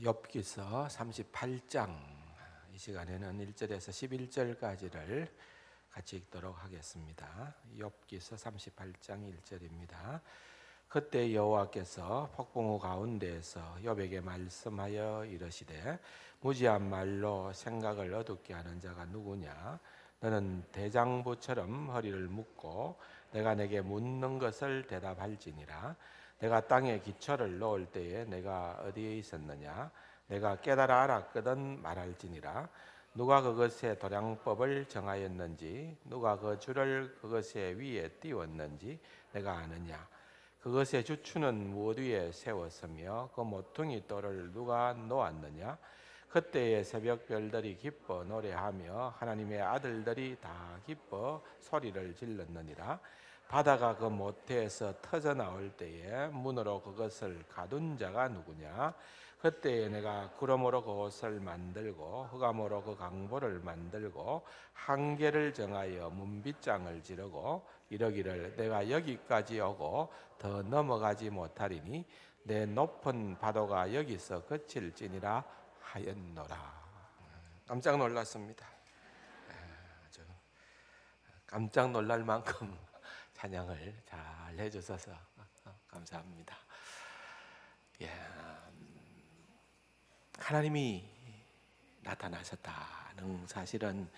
욥기서 38장 이 시간에는 1절에서 11절까지를 같이 읽도록 하겠습니다. 욥기서 38장 1절입니다. 그때 여호와께서 폭풍우 가운데에서 욥에게 말씀하여 이르시되 무지한 말로 생각을 어둡게 하는 자가 누구냐? 너는 대장부처럼 허리를 묶고 내가 내게 묻는 것을 대답할지니라. 내가 땅에 기초를 놓을 때에 내가 어디에 있었느냐? 내가 깨달아 알았거든 말할지니라. 누가 그것의 도량법을 정하였는지 누가 그 줄을 그것의 위에 띄웠는지 내가 아느냐? 그것의 주추는 무엇 위에 세웠으며 그 모퉁이 돌을 누가 놓았느냐? 그때의 새벽 별들이 기뻐 노래하며 하나님의 아들들이 다 기뻐 소리를 질렀느니라. 바다가 그 모태에서 터져 나올 때에 문으로 그것을 가둔 자가 누구냐? 그때에 내가 구름으로 그 옷을 만들고 흑암으로 그 강보를 만들고 한계를 정하여 문빗장을 지르고 이러기를 내가 여기까지 오고 더 넘어가지 못하리니 내 높은 파도가 여기서 그칠지니라 하였노라. 깜짝 놀랐습니다. 깜짝 놀랄 만큼 찬양을 잘 해주셔서 감사합니다. 하나님이 나타나셨다는 사실은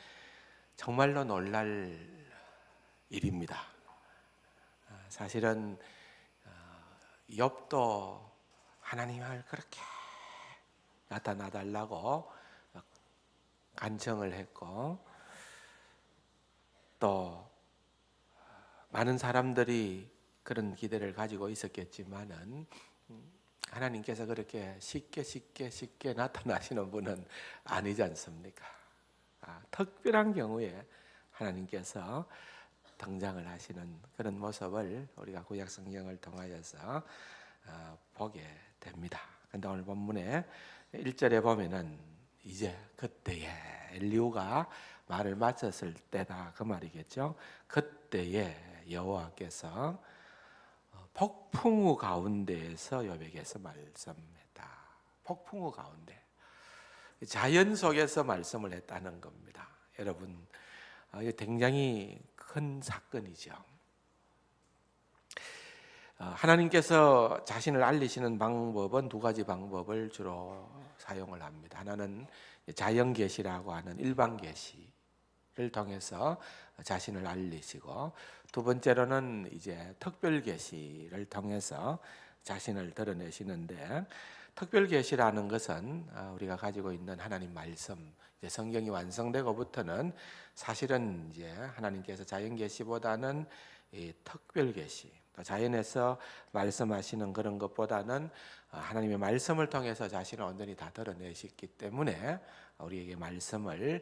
정말로 놀랄 일입니다. 사실은 욥도 하나님을 그렇게 나타나달라고 간청을 했고 또 많은 사람들이 그런 기대를 가지고 있었겠지만은 하나님께서 그렇게 쉽게 나타나시는 분은 아니지 않습니까? 특별한 경우에 하나님께서 등장을 하시는 그런 모습을 우리가 구약 성경을 통하여서 보게 됩니다. 그런데 오늘 본문에 1절에 보면은 이제 그때에 엘리후가 말을 마쳤을 때다 그 말이겠죠. 그때에 여호와께서 폭풍우 가운데에서 욥에게서 말씀했다. 폭풍우 가운데 자연 속에서 말씀을 했다는 겁니다. 여러분, 이게 굉장히 큰 사건이죠. 하나님께서 자신을 알리시는 방법은 두 가지 방법을 주로 사용을 합니다. 하나는 자연 계시라고 하는 일반 계시를 통해서 자신을 알리시고, 두 번째로는 이제 특별 계시를 통해서 자신을 드러내시는데, 특별 계시라는 것은 우리가 가지고 있는 하나님 말씀, 이제 성경이 완성되고부터는 사실은 이제 하나님께서 자연 계시보다는 이 특별 계시, 자연에서 말씀하시는 그런 것보다는 하나님의 말씀을 통해서 자신을 온전히 다 드러내셨기 때문에 우리에게 말씀을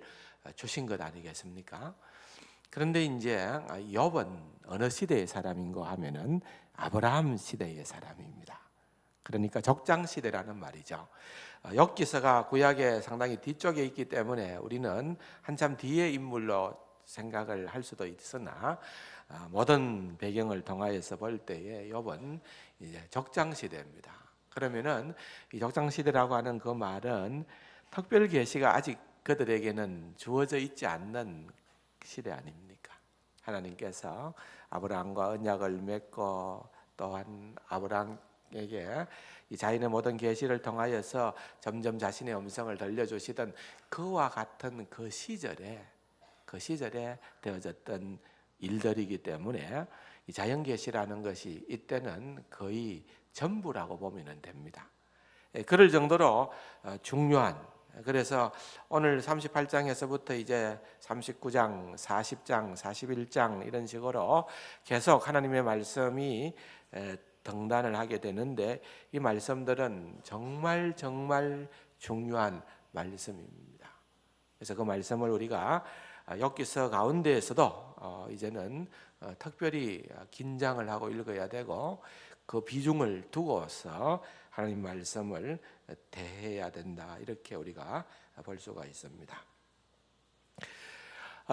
주신 것 아니겠습니까? 그런데 이제 욥은 어느 시대의 사람인가 하면은 아브라함 시대의 사람입니다. 그러니까 적장 시대라는 말이죠. 욥기서가 구약의 상당히 뒤쪽에 있기 때문에 우리는 한참 뒤의 인물로 생각을 할 수도 있으나 모든 배경을 통하여서 볼 때에 욥은 이제 적장 시대입니다. 그러면은 이 적장 시대라고 하는 그 말은 특별 계시가 아직 그들에게는 주어져 있지 않는 시대 아닙니까? 하나님께서 아브라함과 언약을 맺고 또한 아브라함에게 이 자신의 모든 계시를 통하여서 점점 자신의 음성을 들려주시던 그와 같은 그 시절에 되어졌던 일들이기 때문에 이 자연 계시라는 것이 이때는 거의 전부라고 보면 됩니다. 그럴 정도로 중요한, 그래서 오늘 38장에서부터 이제 39장, 40장, 41장 이런 식으로 계속 하나님의 말씀이 등단을 하게 되는데 이 말씀들은 정말 중요한 말씀입니다. 그래서 그 말씀을 우리가 욥기서 가운데에서도 이제는 특별히 긴장을 하고 읽어야 되고 그 비중을 두고서 하나님 말씀을 대해야 된다, 이렇게 우리가 볼 수가 있습니다.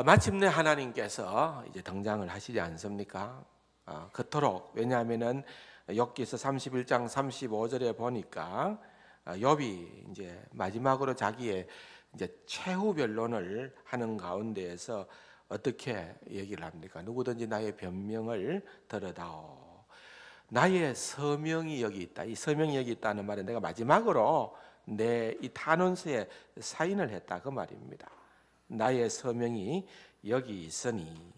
마침내 하나님께서 이제 등장을 하시지 않습니까? 그토록, 왜냐하면은 욥기서 31장 35절에 보니까 욥이 이제 마지막으로 자기의 이제 최후 변론을 하는 가운데에서 어떻게 얘기를 합니까? 누구든지 나의 변명을 들어다오. 나의 서명이 여기 있다. 이 서명이 여기 있다는 말은 내가 마지막으로 내 이 탄원서에 사인을 했다 그 말입니다. 나의 서명이 여기 있으니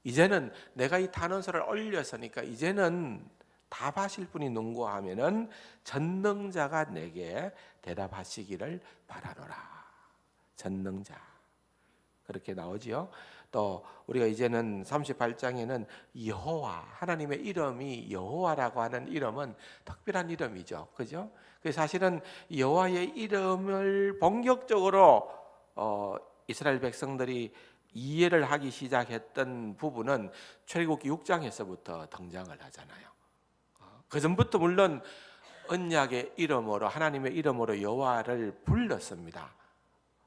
이제는 내가 이 탄원서를 올렸으니까 이제는 답하실 분이 누구 하면은 전능자가 내게 대답하시기를 바라노라. 전능자 그렇게 나오지요. 또 우리가 이제는 38장에는 여호와 하나님의 이름이 여호와라고 하는 이름은 특별한 이름이죠. 그죠? 그 사실은 여호와의 이름을 본격적으로 이스라엘 백성들이 이해를 하기 시작했던 부분은 출애굽기 6장에서부터 등장을 하잖아요. 그 전부터 물론 언약의 이름으로 하나님의 이름으로 여호와를 불렀습니다.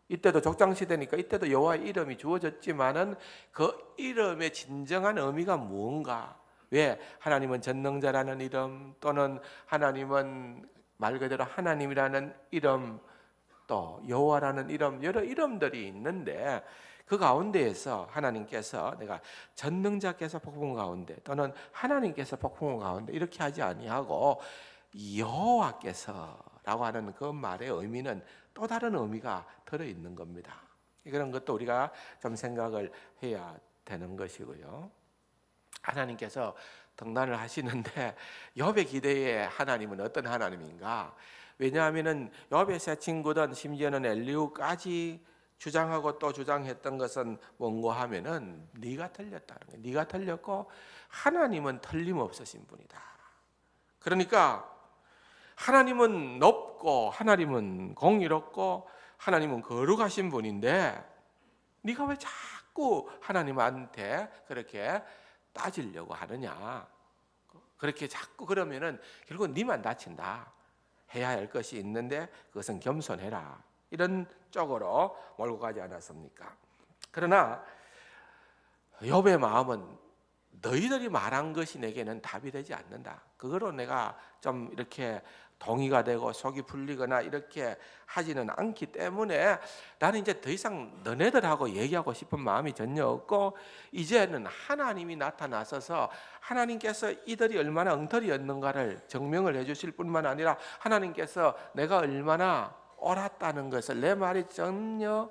이때도 족장 시대니까 이때도 여호와의 이름이 주어졌지만은 그 이름의 진정한 의미가 무언가? 왜 하나님은 전능자라는 이름 또는 하나님은 말 그대로 하나님이라는 이름 또 여호와라는 이름 여러 이름들이 있는데 그 가운데에서 하나님께서 내가 전능자께서 폭풍 가운데 또는 하나님께서 폭풍 가운데 이렇게 하지 아니하고 여호와께서라고 하는 그 말의 의미는 또 다른 의미가 들어있는 겁니다. 그런 것도 우리가 좀 생각을 해야 되는 것이고요. 하나님께서 등단을 하시는데 욥의 기대의 하나님은 어떤 하나님인가? 왜냐하면은 욥의 세 친구든 심지어는 엘리후까지 주장하고 또 주장했던 것은 뭔고 하면은 네가 틀렸다는 거예요. 네가 틀렸고 하나님은 틀림없으신 분이다. 그러니까 하나님은 높고 하나님은 공의롭고 하나님은 거룩하신 분인데 네가 왜 자꾸 하나님한테 그렇게 따지려고 하느냐? 그렇게 자꾸 그러면은 결국 네만 다친다. 해야 할 것이 있는데 그것은 겸손해라. 이런 쪽으로 몰고 가지 않았습니까? 그러나 욥의 마음은 너희들이 말한 것이 내게는 답이 되지 않는다. 그거로 내가 좀 이렇게 동의가 되고 속이 풀리거나 이렇게 하지는 않기 때문에 나는 이제 더 이상 너네들하고 얘기하고 싶은 마음이 전혀 없고 이제는 하나님이 나타나셔서 하나님께서 이들이 얼마나 엉터리였는가를 증명을 해주실 뿐만 아니라 하나님께서 내가 얼마나 옳았다는 것을 내 말이 전혀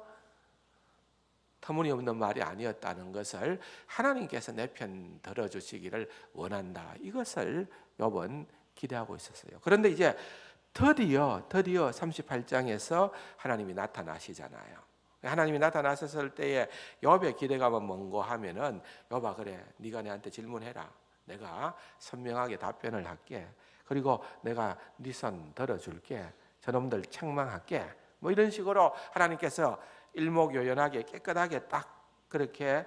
터무니없는 말이 아니었다는 것을 하나님께서 내 편 들어주시기를 원한다. 이것을 욥은 기대하고 있었어요. 그런데 이제 드디어 38장에서 하나님이 나타나시잖아요. 하나님이 나타나셨을 때에 욥의 기대감은 뭔고 하면은 욥아 그래 네가 내한테 질문해라. 내가 선명하게 답변을 할게. 그리고 내가 네 손 들어줄게. 저놈들 책망할게. 뭐 이런 식으로 하나님께서 일목요연하게 깨끗하게 딱 그렇게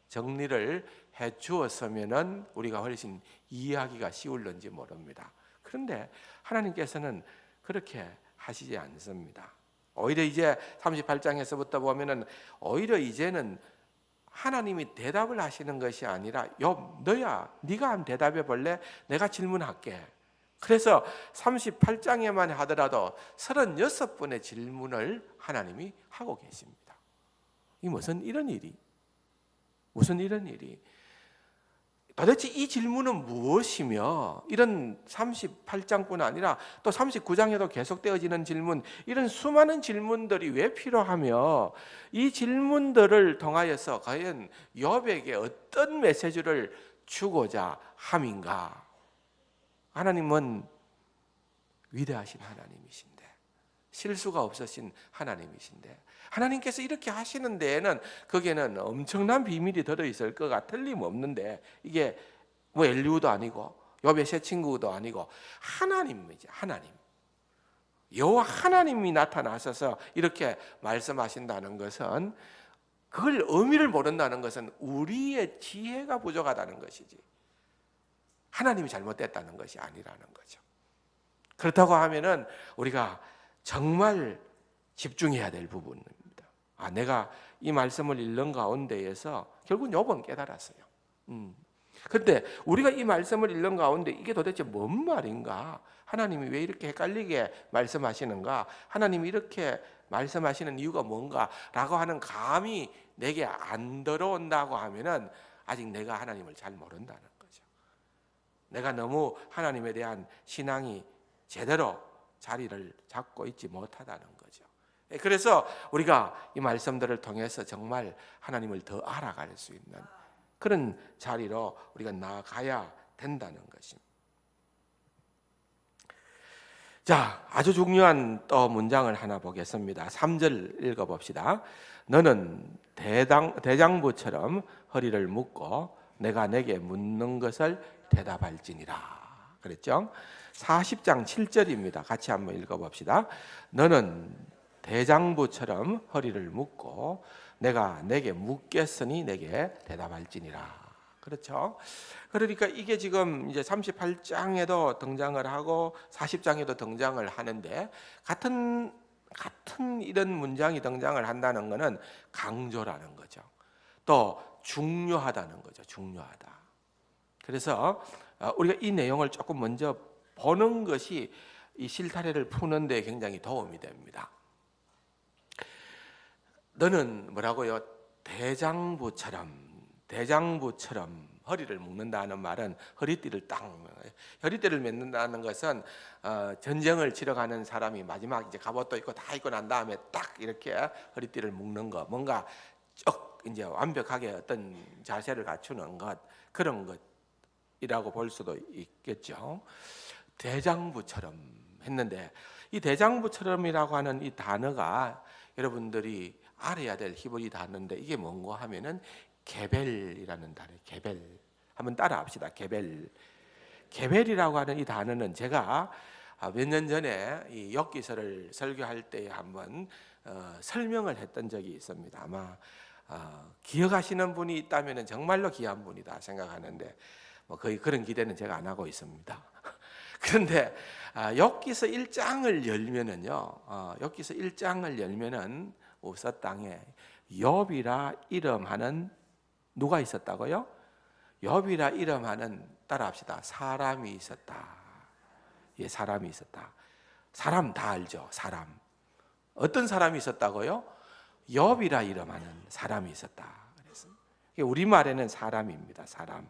정리를 해 주었으면은 우리가 훨씬 이해하기가 쉬울는지 모릅니다. 그런데 하나님께서는 그렇게 하시지 않습니다. 오히려 이제 38장에서부터 보면은 오히려 이제는 하나님이 대답을 하시는 것이 아니라 욥 너야 네가 한번 대답해 볼래? 내가 질문할게. 그래서 38장에만 하더라도 36번의 질문을 하나님이 하고 계십니다. 이 무슨 이런 일이? 도대체 이 질문은 무엇이며 이런 38장뿐 아니라 또 39장에도 계속되어지는 질문 이런 수많은 질문들이 왜 필요하며 이 질문들을 통하여서 과연 욥에게 어떤 메시지를 주고자 함인가? 하나님은 위대하신 하나님이신데 실수가 없으신 하나님이신데 하나님께서 이렇게 하시는 데에는 거기에는 엄청난 비밀이 들어있을 거가 틀림없는데 이게 뭐 엘리후도 아니고 욥의 세 친구도 아니고 하나님이지. 하나님 여호와 하나님이 나타나셔서 이렇게 말씀하신다는 것은 그걸 의미를 모른다는 것은 우리의 지혜가 부족하다는 것이지 하나님이 잘못됐다는 것이 아니라는 거죠. 그렇다고 하면은 우리가 정말 집중해야 될 부분입니다. 내가 이 말씀을 읽는 가운데에서 결국 욥은 깨달았어요. 그런데 우리가 이 말씀을 읽는 가운데 이게 도대체 뭔 말인가 하나님이 왜 이렇게 헷갈리게 말씀하시는가? 하나님이 이렇게 말씀하시는 이유가 뭔가? 라고 하는 감이 내게 안 들어온다고 하면은 아직 내가 하나님을 잘 모른다는 거죠. 내가 너무 하나님에 대한 신앙이 제대로 자리를 잡고 있지 못하다는 거죠. 그래서 우리가 이 말씀들을 통해서 정말 하나님을 더 알아갈 수 있는 그런 자리로 우리가 나아가야 된다는 것입니다. 자, 아주 중요한 또 문장을 하나 보겠습니다. 3절 읽어봅시다. 너는 대장부처럼 허리를 묶고 내가 내게 묻는 것을 대답할지니라. 그랬죠? 40장 7절입니다. 같이 한번 읽어봅시다. 너는 대장부처럼 허리를 묶고 내가 내게 묻겠으니 내게 대답할지니라. 그렇죠? 그러니까 이게 지금 이제 38장에도 등장을 하고 40장에도 등장을 하는데 같은 이런 문장이 등장을 한다는 것은 강조라는 거죠. 또 중요하다는 거죠. 중요하다. 그래서 우리가 이 내용을 조금 먼저 보는 것이 이 실타래를 푸는 데 굉장히 도움이 됩니다. 너는 뭐라고요? 대장부처럼 허리를 묶는다는 말은 허리띠를 맨는다는 것은 전쟁을 치러 가는 사람이 마지막 이제 갑옷도 입고 다 입고 난 다음에 딱 이렇게 허리띠를 묶는 거, 뭔가 쭉 이제 완벽하게 어떤 자세를 갖추는 것, 그런 것이라고 볼 수도 있겠죠. 대장부처럼 했는데 이 대장부처럼이라고 하는 이 단어가 여러분들이 알아야 될 히브리 단어인데 이게 뭔가 하면은 게벨이라는 단어예요. 게벨. 한번 따라합시다. 게벨이라고 하는 이 단어는 제가 몇 년 전에 이 욥기서를 설교할 때 한번 설명을 했던 적이 있습니다. 아마 기억하시는 분이 있다면 정말로 귀한 분이다 생각하는데 뭐 거의 그런 기대는 제가 안 하고 있습니다. 그런데 욥기서 1장을 열면은요, 욥기서 1장을 열면은 우서 땅에 욥이라 이름하는 누가 있었다고요? 욥이라 이름하는, 따라합시다. 사람이 있었다. 예, 사람이 있었다. 사람 다 알죠? 사람. 어떤 사람이 있었다고요? 욥이라 이름하는 사람이 있었다. 그래서 우리말에는 사람입니다. 사람.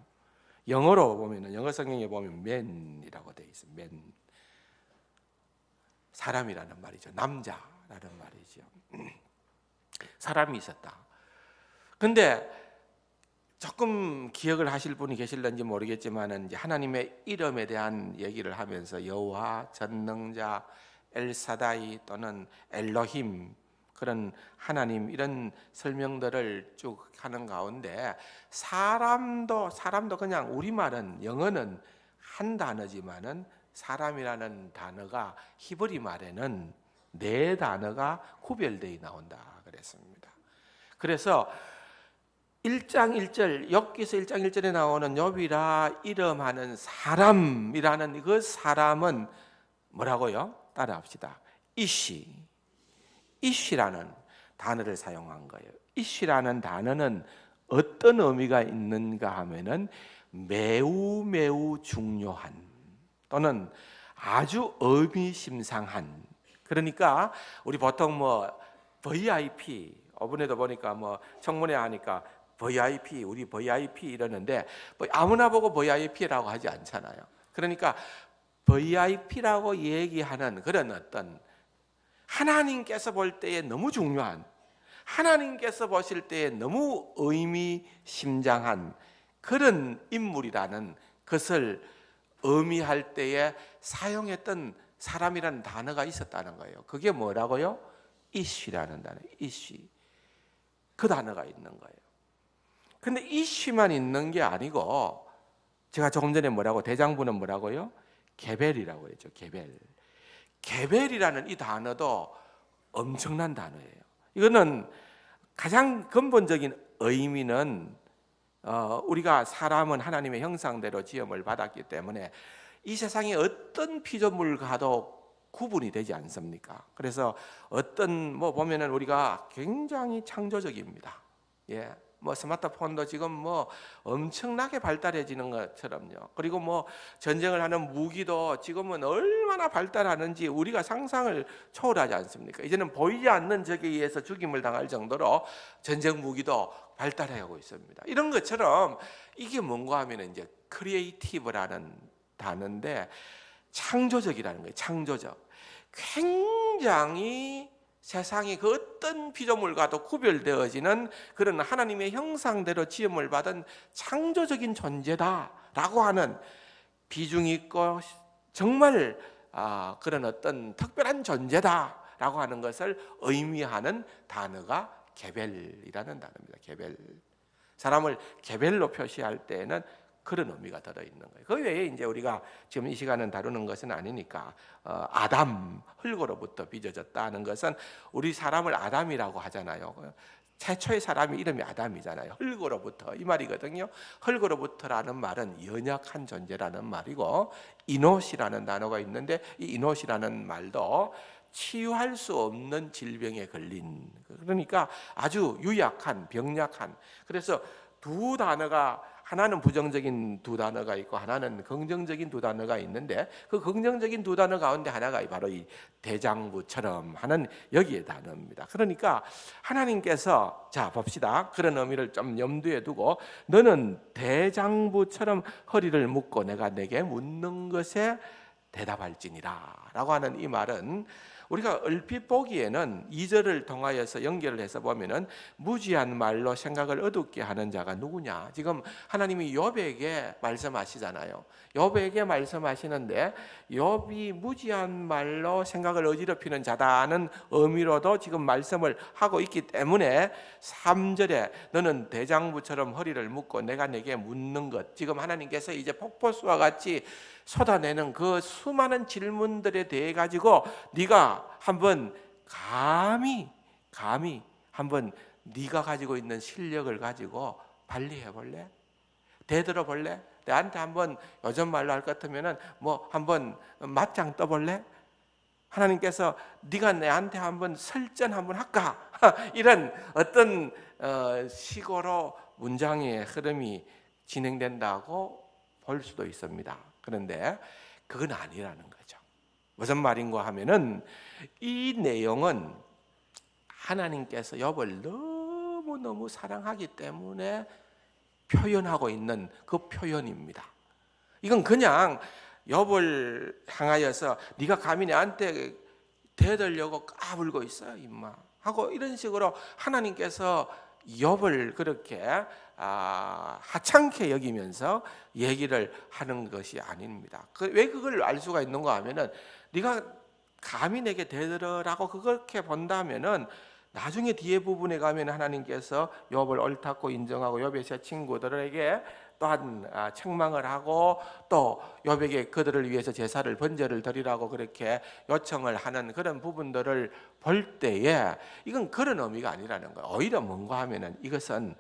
영어로 보면은, 영어 성경에 보면 man이라고 되어 있어요. man. 사람이라는 말이죠. 남자라는 말이죠. 사람이 있었다. 근데 조금 기억을 하실 분이 계실런지 모르겠지만은 이제 하나님의 이름에 대한 얘기를 하면서 여호와, 전능자, 엘사다이 또는 엘로힘, 그런 하나님, 이런 설명들을 쭉 하는 가운데 사람도 그냥 우리말은, 영어는 한 단어지만은 사람이라는 단어가 히브리 말에는 네 단어가 구별되어 나온다 그랬습니다. 그래서 1장 1절, 욥기서 1장 1절에 나오는 욥이라 이름하는 사람이라는 그 사람은 뭐라고요? 따라합시다. 이시라는 단어를 사용한 거예요. 이시라는 단어는 어떤 의미가 있는가 하면은 매우 중요한, 또는 아주 의미심장한. 그러니까 우리 보통 뭐 VIP, 이번에도 보니까 뭐 청문회 하니까 VIP, 우리 VIP 이러는데 뭐 아무나 보고 VIP라고 하지 않잖아요. 그러니까 VIP라고 얘기하는 그런 어떤 하나님께서 볼 때에 너무 중요한, 하나님께서 보실 때에 너무 의미심장한 그런 인물이라는 것을 의미할 때에 사용했던 사람이라는 단어가 있었다는 거예요. 그게 뭐라고요? 이쉬라는 단어, 이쉬. 그 단어가 있는 거예요. 근데 이쉬만 있는 게 아니고, 제가 조금 전에 뭐라고, 대장부는 뭐라고요? 게벨이라고 했죠. 게벨이라는 이 단어도 엄청난 단어예요. 이거는 가장 근본적인 의미는 우리가 사람은 하나님의 형상대로 지음을 받았기 때문에 이 세상에 어떤 피조물과도 구분이 되지 않습니까? 그래서 어떤 뭐 보면은 우리가 굉장히 창조적입니다. 예, 뭐 스마트폰도 지금 뭐 엄청나게 발달해지는 것처럼요. 그리고 뭐 전쟁을 하는 무기도 지금은 얼마나 발달하는지 우리가 상상을 초월하지 않습니까? 이제는 보이지 않는 적에 의해서 죽임을 당할 정도로 전쟁 무기도 발달하고 있습니다. 이런 것처럼 이게 뭔가 하면 이제 크리에이티브라는 단어인데 창조적이라는 거예요. 창조적. 굉장히 세상이 그 어떤 피조물과도 구별되어지는 그런 하나님의 형상대로 지음을 받은 창조적인 존재다라고 하는 비중 있고 정말 그런 어떤 특별한 존재다라고 하는 것을 의미하는 단어가 개별이라는 단어입니다. 개별. 사람을 개별로 표시할 때에는 그런 의미가 들어있는 거예요. 그 외에 이제 우리가 지금 이 시간은 다루는 것은 아니니까 아담, 흙으로부터 빚어졌다 하는 것은 우리 사람을 아담이라고 하잖아요. 최초의 사람이 이름이 아담이잖아요. 흙으로부터 이 말이거든요. 흙으로부터라는 말은 연약한 존재라는 말이고 이노시라는 단어가 있는데 이 이노시라는 말도 치유할 수 없는 질병에 걸린, 그러니까 아주 유약한, 병약한. 그래서 두 단어가, 하나는 부정적인 두 단어가 있고 하나는 긍정적인 두 단어가 있는데 그 긍정적인 두 단어 가운데 하나가 바로 이 대장부처럼 하는 여기에 단어입니다. 그러니까 하나님께서, 자 봅시다, 그런 의미를 좀 염두에 두고 너는 대장부처럼 허리를 묶고 내가 내게 묻는 것에 대답할지니라 라고 하는 이 말은 우리가 얼핏 보기에는 2절을 통하여서 연결을 해서 보면은 무지한 말로 생각을 어둡게 하는 자가 누구냐. 지금 하나님이 욥에게 말씀하시잖아요. 욥에게 말씀하시는데 욥이 무지한 말로 생각을 어지럽히는 자다는 의미로도 지금 말씀을 하고 있기 때문에 3절에 너는 대장부처럼 허리를 묶고 내가 내게 묻는 것, 지금 하나님께서 이제 폭포수와 같이 쏟아내는 그 수많은 질문들에 대해 가지고 네가 한번 감히 한번 네가 가지고 있는 실력을 가지고 발휘해 볼래? 대들어 볼래? 내한테 한번 요즘 말로 할 것 같으면은 뭐 한번 맞짱 떠 볼래? 하나님께서 네가 내한테 한번 설전 한번 할까? 이런 어떤 식으로 문장의 흐름이 진행된다고 볼 수도 있습니다. 그런데 그건 아니라는 거죠. 무슨 말인가 하면은 이 내용은 하나님께서 욥을 너무너무 사랑하기 때문에 표현하고 있는 그 표현입니다. 이건 그냥 욥을 향하여서 네가 감히 내한테 대들려고 까불고 있어 임마 하고 이런 식으로 하나님께서 욥을 그렇게 하찮게 여기면서 얘기를 하는 것이 아닙니다. 왜 그걸 알 수가 있는가 하면은 네가 감히 내게 대들으라고 그렇게 본다면은 나중에 뒤에 부분에 가면 하나님께서 욥을 옳다고 인정하고 욥의 세 친구들에게 또한 책망을 하고 또 욥에게 그들을 위해서 제사를 번제를 드리라고 그렇게 요청을 하는 그런 부분들을 볼 때에 이건 그런 의미가 아니라는 거예요. 오히려 뭔가 하면은 이것은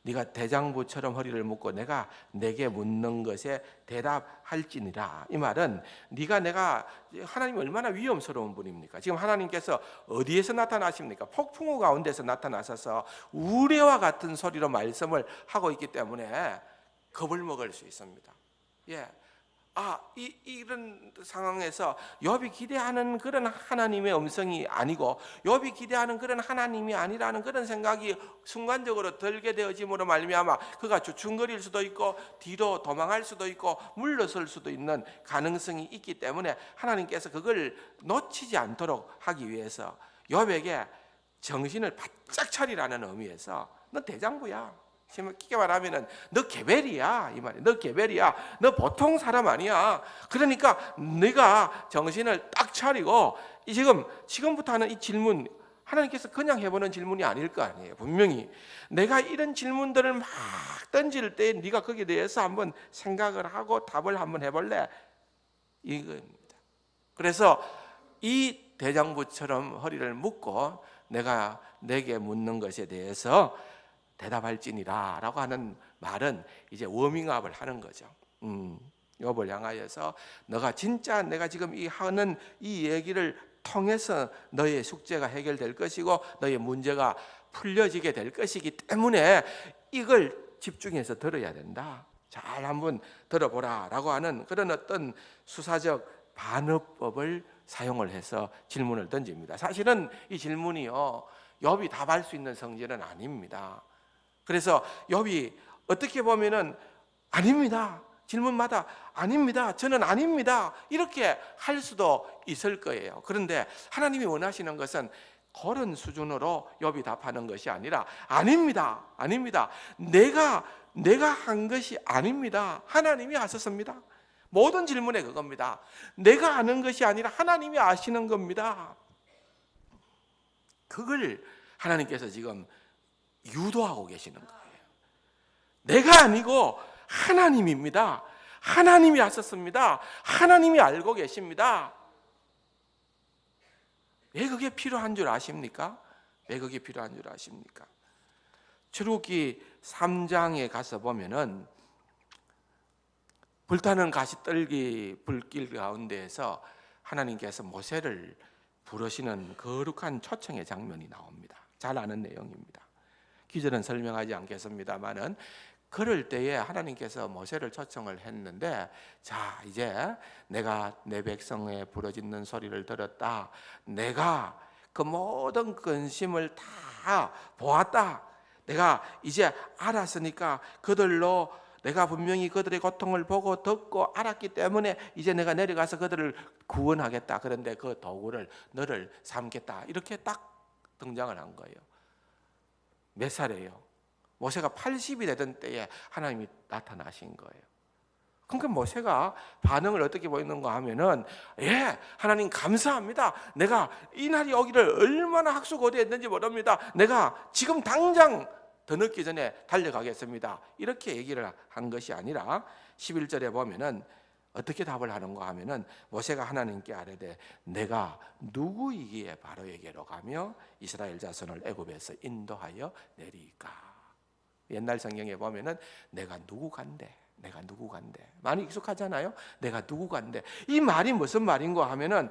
네가 대장부처럼 허리를 묶고 내가 내게 묻는 것에 대답할지니라. 이 말은 내가 하나님이 얼마나 위험스러운 분입니까? 지금 하나님께서 어디에서 나타나십니까? 폭풍우 가운데서 나타나셔서 우레와 같은 소리로 말씀을 하고 있기 때문에 겁을 먹을 수 있습니다. 예. 이런 상황에서 욥이 기대하는 그런 하나님의 음성이 아니고 욥이 기대하는 그런 하나님이 아니라는 그런 생각이 순간적으로 들게 되어짐으로 말미암아 그가 주춤거릴 수도 있고 뒤로 도망할 수도 있고 물러설 수도 있는 가능성이 있기 때문에 하나님께서 그걸 놓치지 않도록 하기 위해서 욥에게 정신을 바짝 차리라는 의미에서 너 대장부야, 쉽게 말하면은 너 개별이야 이 말이야. 너 개별이야. 너 보통 사람 아니야. 그러니까 네가 정신을 딱 차리고 지금부터 하는 이 질문 하나님께서 그냥 해보는 질문이 아닐 거 아니에요. 분명히 내가 이런 질문들을 막 던질 때 네가 거기에 대해서 한번 생각을 하고 답을 한번 해볼래? 이겁니다. 그래서 이 대장부처럼 허리를 묶고 내가 내게 묻는 것에 대해서 대답할지니라 라고 하는 말은 이제 워밍업을 하는 거죠. 욥을 향하여서 너가 진짜 내가 지금 하는 이 얘기를 통해서 너의 숙제가 해결될 것이고 너의 문제가 풀려지게 될 것이기 때문에 이걸 집중해서 들어야 된다. 잘 한번 들어보라 라고 하는 그런 어떤 수사적 반어법을 사용을 해서 질문을 던집니다. 사실은 이 질문이요, 욥이 답할 수 있는 성질은 아닙니다. 그래서 욥이 어떻게 보면은 아닙니다, 질문마다 아닙니다, 저는 아닙니다, 이렇게 할 수도 있을 거예요. 그런데 하나님이 원하시는 것은 그런 수준으로 욥이 답하는 것이 아니라 아닙니다, 아닙니다, 내가 한 것이 아닙니다, 하나님이 하셨습니다. 모든 질문에 그겁니다. 내가 아는 것이 아니라 하나님이 아시는 겁니다. 그걸 하나님께서 지금 유도하고 계시는 거예요. 내가 아니고 하나님입니다. 하나님이 하셨습니다. 하나님이 알고 계십니다. 왜 그게 필요한 줄 아십니까? 왜 그게 필요한 줄 아십니까? 출애굽기 3장에 가서 보면은 불타는 가시떨기 불길 가운데에서 하나님께서 모세를 부르시는 거룩한 초청의 장면이 나옵니다. 잘 아는 내용입니다. 기절은 설명하지 않겠습니다만은 그럴 때에 하나님께서 모세를 초청을 했는데, 자, 이제 내가 내 백성의 부르짖는 소리를 들었다. 내가 그 모든 근심을 다 보았다. 내가 이제 알았으니까 그들로 내가 분명히 그들의 고통을 보고 듣고 알았기 때문에 이제 내가 내려가서 그들을 구원하겠다. 그런데 그 도구를 너를 삼겠다. 이렇게 딱 등장을 한 거예요. 몇 살이에요? 모세가 80이 되던 때에 하나님이 나타나신 거예요. 그러니까 모세가 반응을 어떻게 보이는가 하면은, 예, 하나님 감사합니다. 내가 이 날이 오기를 얼마나 학수고대했는지 모릅니다. 내가 지금 당장 더 늦기 전에 달려가겠습니다. 이렇게 얘기를 한 것이 아니라 11절에 보면은 어떻게 답을 하는가 하면은 모세가 하나님께 아뢰되 내가 누구이기에 바로에게로 가며 이스라엘 자손을 애굽에서 인도하여 내리까. 옛날 성경에 보면은 내가 누구 간대, 내가 누구 간대, 많이 익숙하잖아요. 내가 누구 간대. 이 말이 무슨 말인가 하면은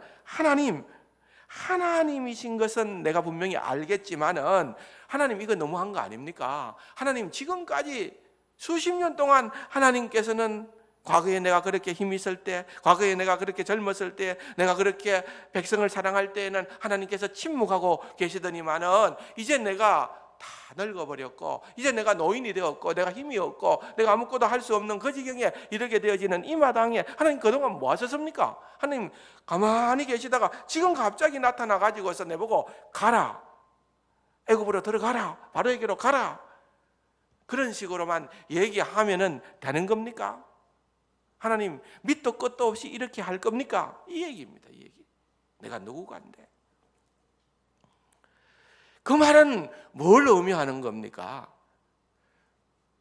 하나님이신 것은 내가 분명히 알겠지만은 하나님 이거 너무한 거 아닙니까? 하나님 지금까지 수십 년 동안 하나님께서는 과거에 내가 그렇게 힘이 있을 때, 과거에 내가 그렇게 젊었을 때, 내가 그렇게 백성을 사랑할 때에는 하나님께서 침묵하고 계시더니만은 이제 내가 다 늙어버렸고 이제 내가 노인이 되었고 내가 힘이 없고 내가 아무것도 할 수 없는 그 지경에 이르게 되어지는 이 마당에 하나님 그동안 뭐 하셨습니까? 하나님 가만히 계시다가 지금 갑자기 나타나 가지고서 내보고 가라, 애굽으로 들어가라, 바로에게로 가라, 그런 식으로만 얘기하면은 되는 겁니까? 하나님 밑도 끝도 없이 이렇게 할 겁니까? 이 얘기입니다. 이 얘기. 내가 누구간데. 그 말은 뭘 의미하는 겁니까?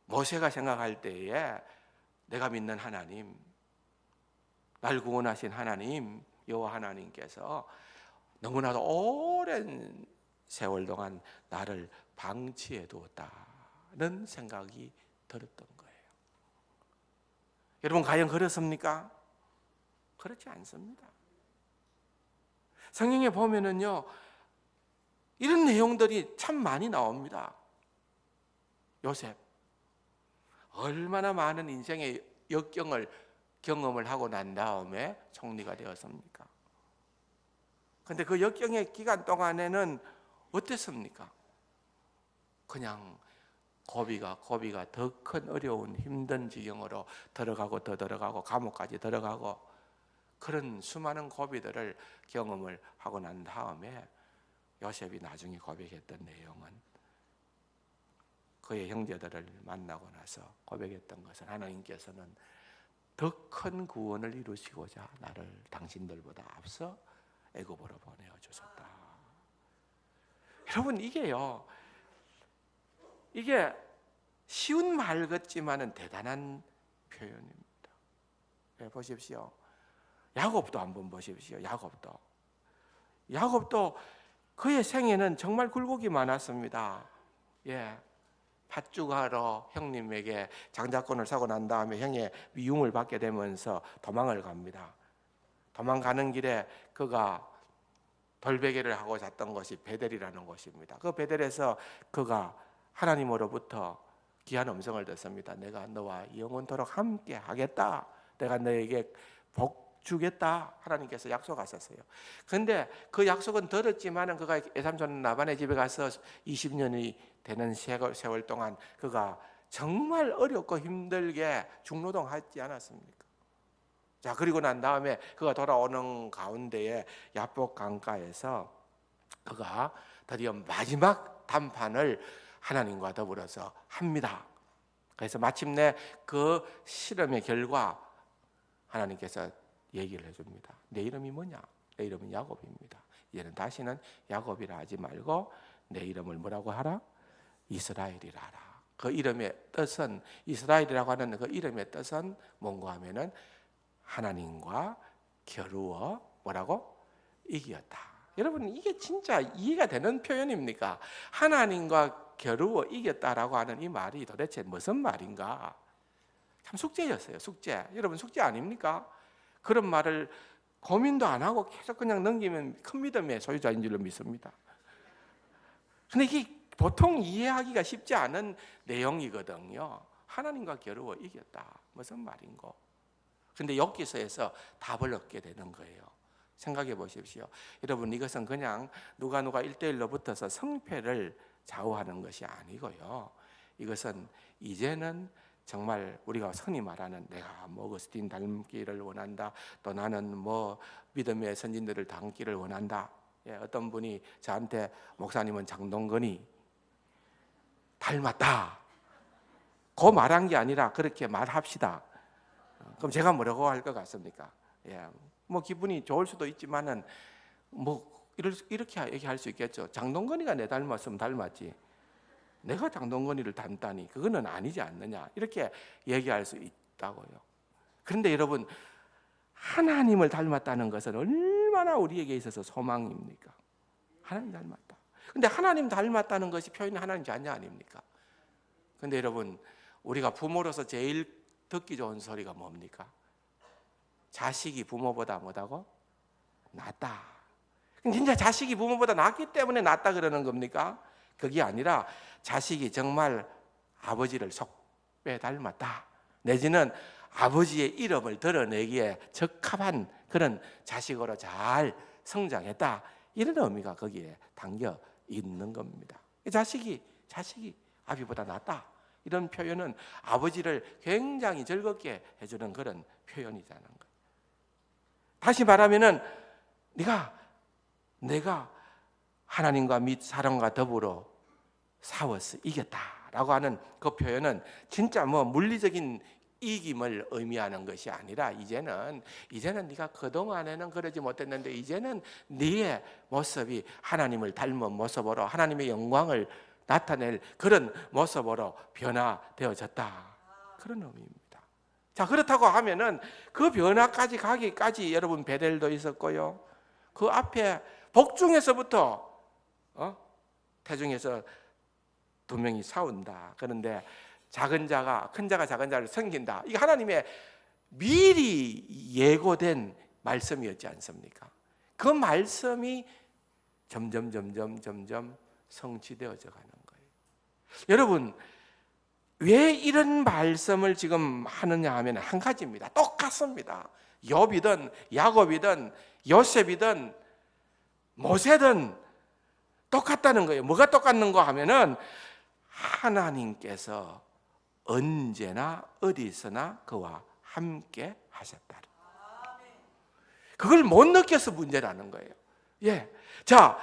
모세가 생각할 때에 내가 믿는 하나님, 날 구원하신 하나님, 여호와 하나님께서 너무나도 오랜 세월 동안 나를 방치해 두었다는 생각이 들었던 거예요. 여러분 과연 그렇습니까? 그렇지 않습니다. 성경에 보면은요, 이런 내용들이 참 많이 나옵니다. 요셉 얼마나 많은 인생의 역경을 경험을 하고 난 다음에 총리가 되었습니까? 그런데 그 역경의 기간 동안에는 어땠습니까? 그냥 고비가 더 큰 어려운 힘든 지경으로 들어가고 더 들어가고 감옥까지 들어가고 그런 수많은 고비들을 경험을 하고 난 다음에 요셉이 나중에 고백했던 내용은, 그의 형제들을 만나고 나서 고백했던 것은 하나님께서는 더 큰 구원을 이루시고자 나를 당신들보다 앞서 애굽으로 보내어 주셨다. 여러분 이게요, 이게 쉬운 말 같지만은 대단한 표현입니다. 네, 보십시오. 야곱도 한번 보십시오. 야곱도 그의 생애는 정말 굴곡이 많았습니다. 예, 팥죽하러 형님에게 장자권을 사고 난 다음에 형의 미움을 받게 되면서 도망을 갑니다. 도망가는 길에 그가 돌베개를 하고 잤던 것이 베델이라는 곳입니다. 그 베델에서 그가 하나님으로부터 귀한 음성을 듣습니다. 내가 너와 영원토록 함께 하겠다. 내가 너에게 복 주겠다. 하나님께서 약속하셨어요. 그런데 그 약속은 들었지만은 그가 외삼촌 라반의 집에 가서 20년이 되는 세월 동안 그가 정말 어렵고 힘들게 중노동하지 않았습니까? 자, 그리고 난 다음에 그가 돌아오는 가운데에 야복 강가에서 그가 드디어 마지막 담판을 하나님과 더불어서 합니다. 그래서 마침내 그 실험의 결과 하나님께서 얘기를 해줍니다. 내 이름이 뭐냐? 내 이름은 야곱입니다. 이제는 다시는 야곱이라 하지 말고 내 이름을 뭐라고 하라? 이스라엘이라 하라. 그 이름의 뜻은, 이스라엘이라고 하는 그 이름의 뜻은 뭔가 하면은 하나님과 겨루어 뭐라고? 이겼다. 여러분, 이게 진짜 이해가 되는 표현입니까? 하나님과 겨루어 이겼다라고 하는 이 말이 도대체 무슨 말인가? 참 숙제였어요. 숙제. 여러분, 숙제 아닙니까? 그런 말을 고민도 안 하고 계속 그냥 넘기면 큰 믿음의 소유자인 줄로 믿습니다. 근데 이게 보통 이해하기가 쉽지 않은 내용이거든요. 하나님과 겨루어 이겼다. 무슨 말인고? 근데 여기서에서 답을 얻게 되는 거예요. 생각해 보십시오. 여러분, 이것은 그냥 누가 1대1로 붙어서 성패를 좌우하는 것이 아니고요. 이것은 이제는 정말 우리가 흔히 말하는 내가 뭐 어거스틴 닮기를 원한다. 또 나는 뭐 믿음의 선진들을 닮기를 원한다. 예, 어떤 분이 저한테 목사님은 장동건이 닮았다. 그 말한 게 아니라 그렇게 말합시다. 그럼 제가 뭐라고 할 것 같습니까? 예, 뭐 기분이 좋을 수도 있지만은 뭐 이렇게 얘기할 수 있겠죠. 장동건이가 내 닮았으면 닮았지. 내가 장동건이를 닮다니 그거는 아니지 않느냐. 이렇게 얘기할 수 있다고요. 그런데 여러분, 하나님을 닮았다는 것은 얼마나 우리에게 있어서 소망입니까? 하나님 닮았다. 근데 하나님 닮았다는 것이 표현이 하나님 자녀 아닙니까? 근데 여러분, 우리가 부모로서 제일 듣기 좋은 소리가 뭡니까? 자식이 부모보다 뭐다고? 낫다. 진짜 자식이 부모보다 낫기 때문에 낫다 그러는 겁니까? 그게 아니라 자식이 정말 아버지를 속배 닮았다. 내지는 아버지의 이름을 드러내기에 적합한 그런 자식으로 잘 성장했다. 이런 의미가 거기에 담겨 있는 겁니다. 자식이 아비보다 낫다. 이런 표현은 아버지를 굉장히 즐겁게 해주는 그런 표현이라는 거예요. 다시 말하면은 내가 하나님과 및 사람과 더불어 싸워서 이겼다라고 하는 그 표현은 진짜 뭐 물리적인 이김을 의미하는 것이 아니라 이제는 네가 그동안에는 그러지 못했는데 이제는 네의 모습이 하나님을 닮은 모습으로 하나님의 영광을 나타낼 그런 모습으로 변화되어졌다. 그런 의미입니다. 자, 그렇다고 하면은 그 변화까지 가기까지 여러분 베델도 있었고요. 그 앞에 복중에서부터 태중에서 두 명이 싸운다. 그런데 작은 자가 큰 자가 작은 자를 섬긴다. 이게 하나님의 미리 예고된 말씀이었지 않습니까? 그 말씀이 점점 성취되어져 가는 거예요. 여러분, 왜 이런 말씀을 지금 하느냐 하면 한 가지입니다. 똑같습니다. 욥이든 야곱이든 요셉이든 모세든 똑같다는 거예요. 뭐가 똑같는가 하면은 하나님께서 언제나 어디서나 그와 함께 하셨다. 그걸 못 느껴서 문제라는 거예요. 예. 자,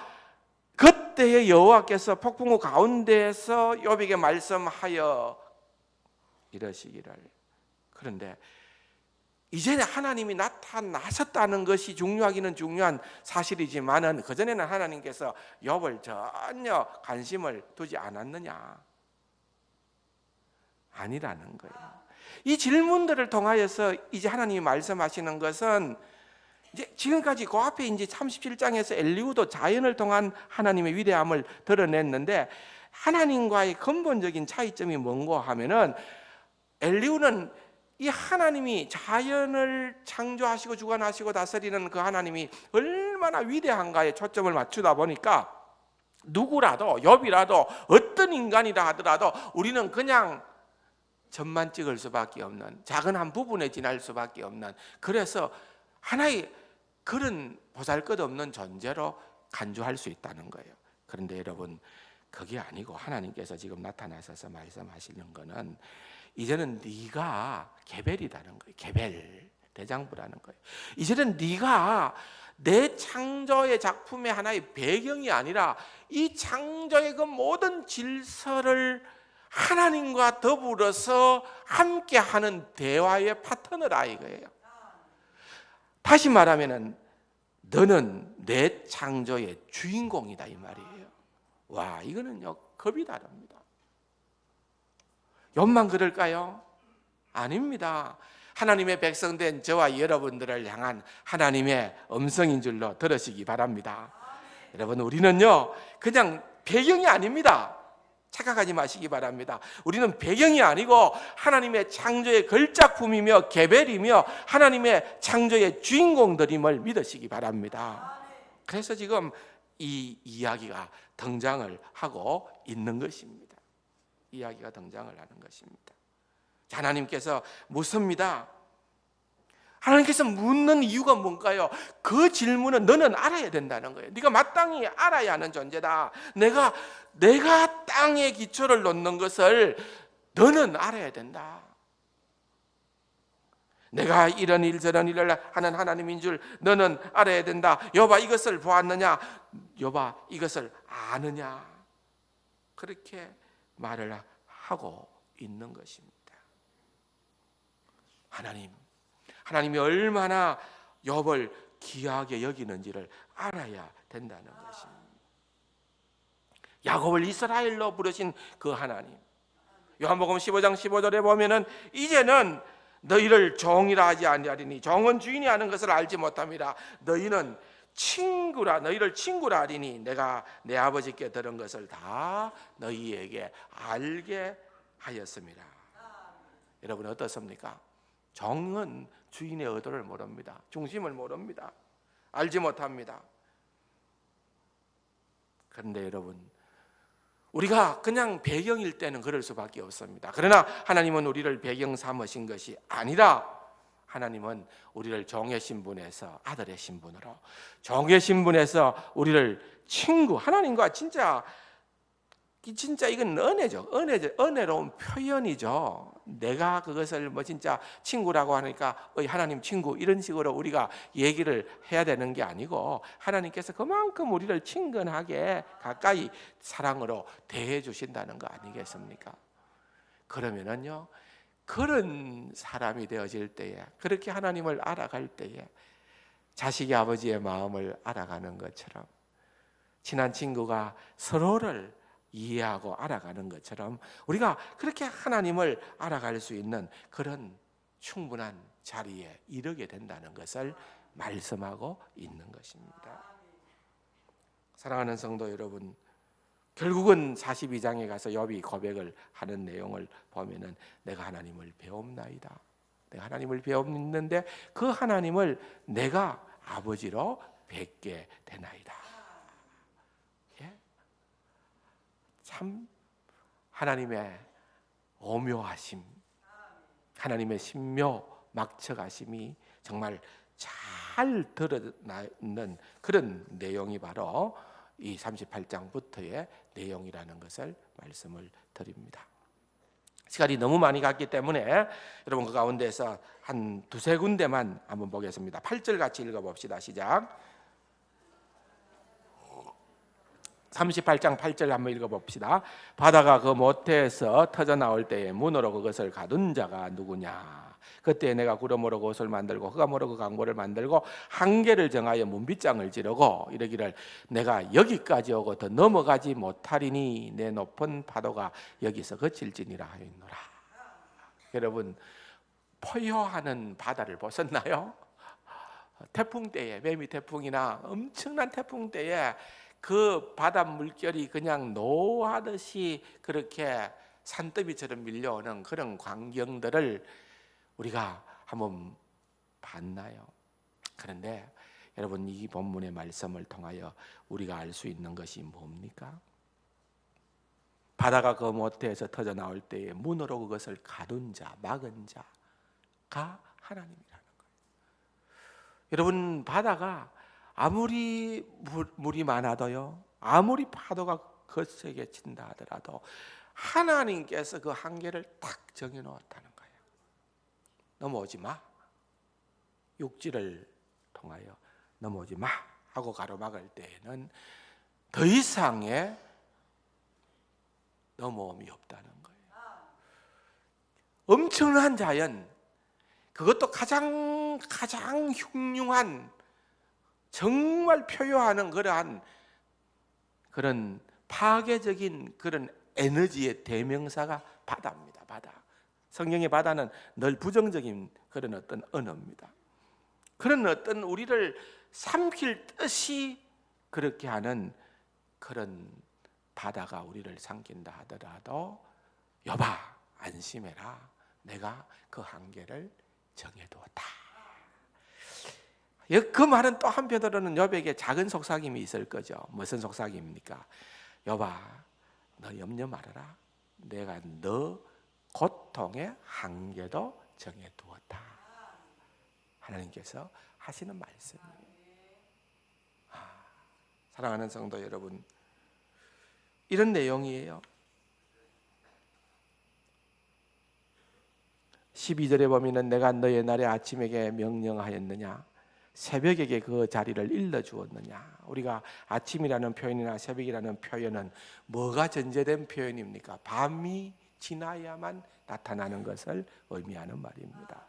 그때의 여호와께서 폭풍우 가운데에서 욥에게 말씀하여 이러시기를. 그런데 이제는 하나님이 나타나셨다는 것이 중요하기는 중요한 사실이지만은 그전에는 하나님께서 욥을 전혀 관심을 두지 않았느냐? 아니라는 거예요. 이 질문들을 통하여서 이제 하나님이 말씀하시는 것은 이제 지금까지 그 앞에 이제 37장에서 엘리후도 자연을 통한 하나님의 위대함을 드러냈는데 하나님과의 근본적인 차이점이 뭔가 하면은 엘리후는 이 하나님이 자연을 창조하시고 주관하시고 다스리는 그 하나님이 얼마나 위대한가에 초점을 맞추다 보니까 누구라도 욥이라도 어떤 인간이라 하더라도 우리는 그냥 점만 찍을 수밖에 없는, 작은 한 부분에 지날 수밖에 없는, 그래서 하나의 그런 보잘것없는 존재로 간주할 수 있다는 거예요. 그런데 여러분, 그게 아니고 하나님께서 지금 나타나셔서 말씀하시는 거는 이제는 네가 개별이라는 거예요. 개별 대장부라는 거예요. 이제는 네가 내 창조의 작품의 하나의 배경이 아니라 이 창조의 그 모든 질서를 하나님과 더불어서 함께하는 대화의 파트너라 이거예요. 다시 말하면은 너는 내 창조의 주인공이다 이 말이에요. 와, 이거는요 겁이 다릅니다. 욥만 그럴까요? 아닙니다. 하나님의 백성된 저와 여러분들을 향한 하나님의 음성인 줄로 들으시기 바랍니다. 여러분, 우리는요 그냥 배경이 아닙니다. 착각하지 마시기 바랍니다. 우리는 배경이 아니고 하나님의 창조의 걸작품이며 개별이며 하나님의 창조의 주인공들임을 믿으시기 바랍니다. 그래서 지금 이 이야기가 등장을 하고 있는 것입니다. 이야기가 등장을 하는 것입니다. 하나님께서 묻습니다. 하나님께서 묻는 이유가 뭔가요? 그 질문은 너는 알아야 된다는 거예요. 네가 마땅히 알아야 하는 존재다. 내가 땅에 기초를 놓는 것을 너는 알아야 된다. 내가 이런 일 저런 일을 하는 하나님인 줄 너는 알아야 된다. 욥아, 이것을 보았느냐? 욥아, 이것을 아느냐? 그렇게 말을 하고 있는 것입니다. 하나님이 얼마나 욥을 귀하게 여기는지를 알아야 된다는 것입니다. 야곱을 이스라엘로 부르신 그 하나님. 요한복음 15장 15절에 보면은 이제는 너희를 종이라 하지 아니하리니 종은 주인이 하는 것을 알지 못함이라. 너희는 너희를 친구라 하리니 내가 내 아버지께 들은 것을 다 너희에게 알게 하였습니다. 여러분 어떻습니까? 종은 주인의 의도를 모릅니다. 중심을 모릅니다. 알지 못합니다. 그런데 여러분, 우리가 그냥 배경일 때는 그럴 수밖에 없습니다. 그러나 하나님은 우리를 배경 삼으신 것이 아니라 하나님은 우리를 종의 신분에서 아들의 신분으로, 종의 신분에서 우리를 친구, 하나님과 진짜 이건 은혜로운 표현이죠. 내가 그것을 진짜 친구라고 하니까 하나님 친구 이런 식으로 우리가 얘기를 해야 되는 게 아니고 하나님께서 그만큼 우리를 친근하게 가까이 사랑으로 대해 주신다는 거 아니겠습니까? 그러면은요, 그런 사람이 되어질 때에, 그렇게 하나님을 알아갈 때에 자식이 아버지의 마음을 알아가는 것처럼, 친한 친구가 서로를 이해하고 알아가는 것처럼 우리가 그렇게 하나님을 알아갈 수 있는 그런 충분한 자리에 이르게 된다는 것을 말씀하고 있는 것입니다. 사랑하는 성도 여러분, 결국은 42장에 가서 욥이 고백을 하는 내용을 보면은 내가 하나님을 배웁나이다. 내가 하나님을 배웠는데 그 하나님을 내가 아버지로 뵙게 되나이다. 참 하나님의 오묘하심, 하나님의 신묘 막척하심이 정말 잘 드러나는 그런 내용이 바로 이 38장부터의 내용이라는 것을 말씀을 드립니다. 시간이 너무 많이 갔기 때문에 여러분 그 가운데서 한 두세 군데만 한번 보겠습니다. 8절 같이 읽어봅시다. 시작. 38장 8절 한번 읽어봅시다. 바다가 그 모태에서 터져 나올 때에 문으로 그것을 가둔 자가 누구냐? 그때 내가 구름으로 그것을 만들고 흑암으로 그 강물을 만들고 한계를 정하여 문빗장을 지르고 이르기를 내가 여기까지 오고 더 넘어가지 못하리니 내 높은 파도가 여기서 그칠지니라 하였노라. 여러분, 포효하는 바다를 보셨나요? 태풍 때에, 매미 태풍이나 엄청난 태풍 때에 그 바다 물결이 그냥 노하듯이 그렇게 산더미처럼 밀려오는 그런 광경들을 우리가 한번 봤나요? 그런데 여러분, 이 본문의 말씀을 통하여 우리가 알 수 있는 것이 뭡니까? 바다가 그 모태에서 터져 나올 때에 문으로 그것을 가둔 자, 막은 자가 하나님이라는 거예요. 여러분, 바다가 아무리 물이 많아도요, 아무리 파도가 거세게 친다 하더라도 하나님께서 그 한계를 딱 정해놓았다는 거예요. 넘어오지 마. 육지를 통하여 넘어오지 마 하고 가로막을 때에는 더 이상의 넘어옴이 없다는 거예요. 엄청난 자연, 그것도 가장 흉흉한, 정말 표효하는 그런 파괴적인 그런 에너지의 대명사가 바다입니다. 바다. 성경의 바다는 늘 부정적인 그런 어떤 언어입니다. 그런 어떤 우리를 삼킬 듯이 그렇게 하는 그런 바다가 우리를 삼킨다 하더라도 여봐, 안심해라. 내가 그 한계를 정해두었다. 그 말은 또 한편으로는 여백에 작은 속삭임이 있을 거죠. 무슨 속삭임입니까? 여봐, 너 염려 말아라. 내가 너 고통의 한계도 정해두었다. 하나님께서 하시는 말씀이에요. 사랑하는 성도 여러분, 이런 내용이에요. 12절에 보면은 내가 너의 날에 아침에게 명령하였느냐, 새벽에게 그 자리를 일러주었느냐. 우리가 아침이라는 표현이나 새벽이라는 표현은 뭐가 전제된 표현입니까? 밤이 지나야만 나타나는 것을 의미하는 말입니다.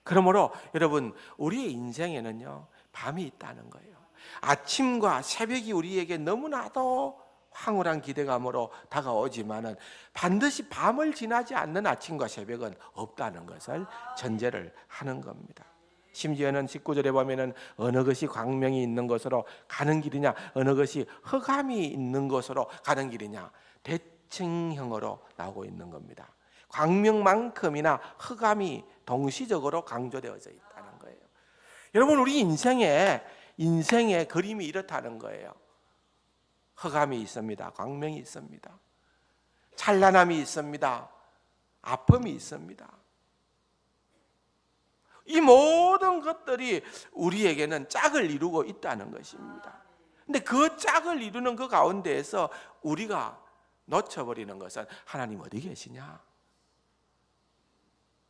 그러므로 여러분, 우리의 인생에는요, 밤이 있다는 거예요. 아침과 새벽이 우리에게 너무나도 황홀한 기대감으로 다가오지만은 반드시 밤을 지나지 않는 아침과 새벽은 없다는 것을 전제를 하는 겁니다. 심지어는 19절에 보면은 어느 것이 광명이 있는 곳으로 가는 길이냐, 어느 것이 흑암이 있는 곳으로 가는 길이냐, 대칭형으로 나오고 있는 겁니다. 광명만큼이나 흑암이 동시적으로 강조되어져 있다는 거예요. 여러분, 우리 인생의 그림이 이렇다는 거예요. 흑암이 있습니다. 광명이 있습니다. 찬란함이 있습니다. 아픔이 있습니다. 이 모든 것들이 우리에게는 짝을 이루고 있다는 것입니다. 근데 그 짝을 이루는 그 가운데에서 우리가 놓쳐버리는 것은 하나님 어디 계시냐?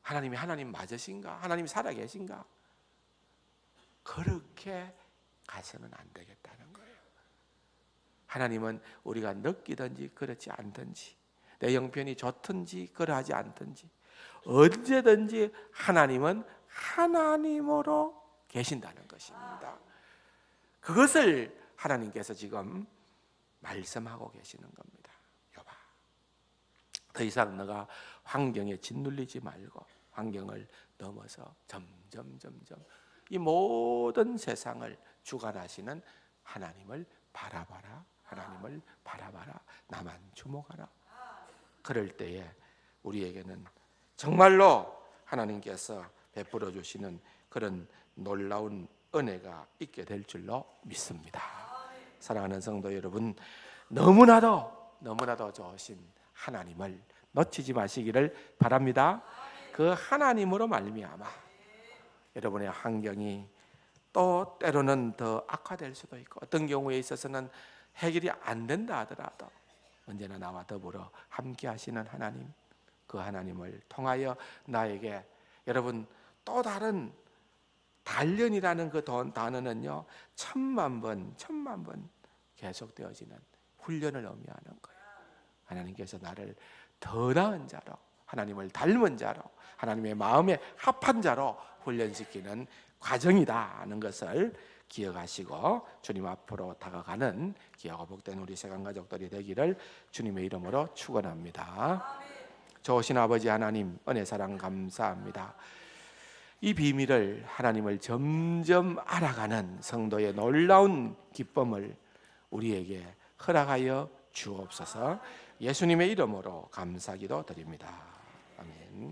하나님이 하나님 맞으신가? 하나님 살아계신가? 그렇게 가서는 안 되겠다는 거예요. 하나님은 우리가 느끼든지 그렇지 않든지, 내 형편이 좋든지 그러하지 않든지 언제든지 하나님은 하나님으로 계신다는 것입니다. 그것을 하나님께서 지금 말씀하고 계시는 겁니다. 여봐, 더 이상 너가 환경에 짓눌리지 말고 환경을 넘어서 점점 이 모든 세상을 주관하시는 하나님을 바라봐라. 하나님을 바라봐라. 나만 주목하라. 그럴 때에 우리에게는 정말로 하나님께서 베풀어 주시는 그런 놀라운 은혜가 있게 될 줄로 믿습니다. 사랑하는 성도 여러분, 너무나도 좋으신 하나님을 놓치지 마시기를 바랍니다. 그 하나님으로 말미암아 여러분의 환경이 또 때로는 더 악화될 수도 있고, 어떤 경우에 있어서는 해결이 안 된다 하더라도 언제나 나와 더불어 함께 하시는 하나님, 그 하나님을 통하여 나에게, 여러분, 또 다른 단련이라는 그 단어는요, 천만 번 계속되어지는 훈련을 의미하는 거예요. 하나님께서 나를 더 나은 자로, 하나님을 닮은 자로, 하나님의 마음에 합한 자로 훈련시키는 과정이다 하는 것을 기억하시고 주님 앞으로 다가가는 귀하고 복된 우리 세간 가족들이 되기를 주님의 이름으로 축원합니다. 좋으신 아버지 하나님, 은혜 사랑 감사합니다. 이 비밀을, 하나님을 점점 알아가는 성도의 놀라운 기쁨을 우리에게 허락하여 주옵소서. 예수님의 이름으로 감사기도 드립니다. 아멘.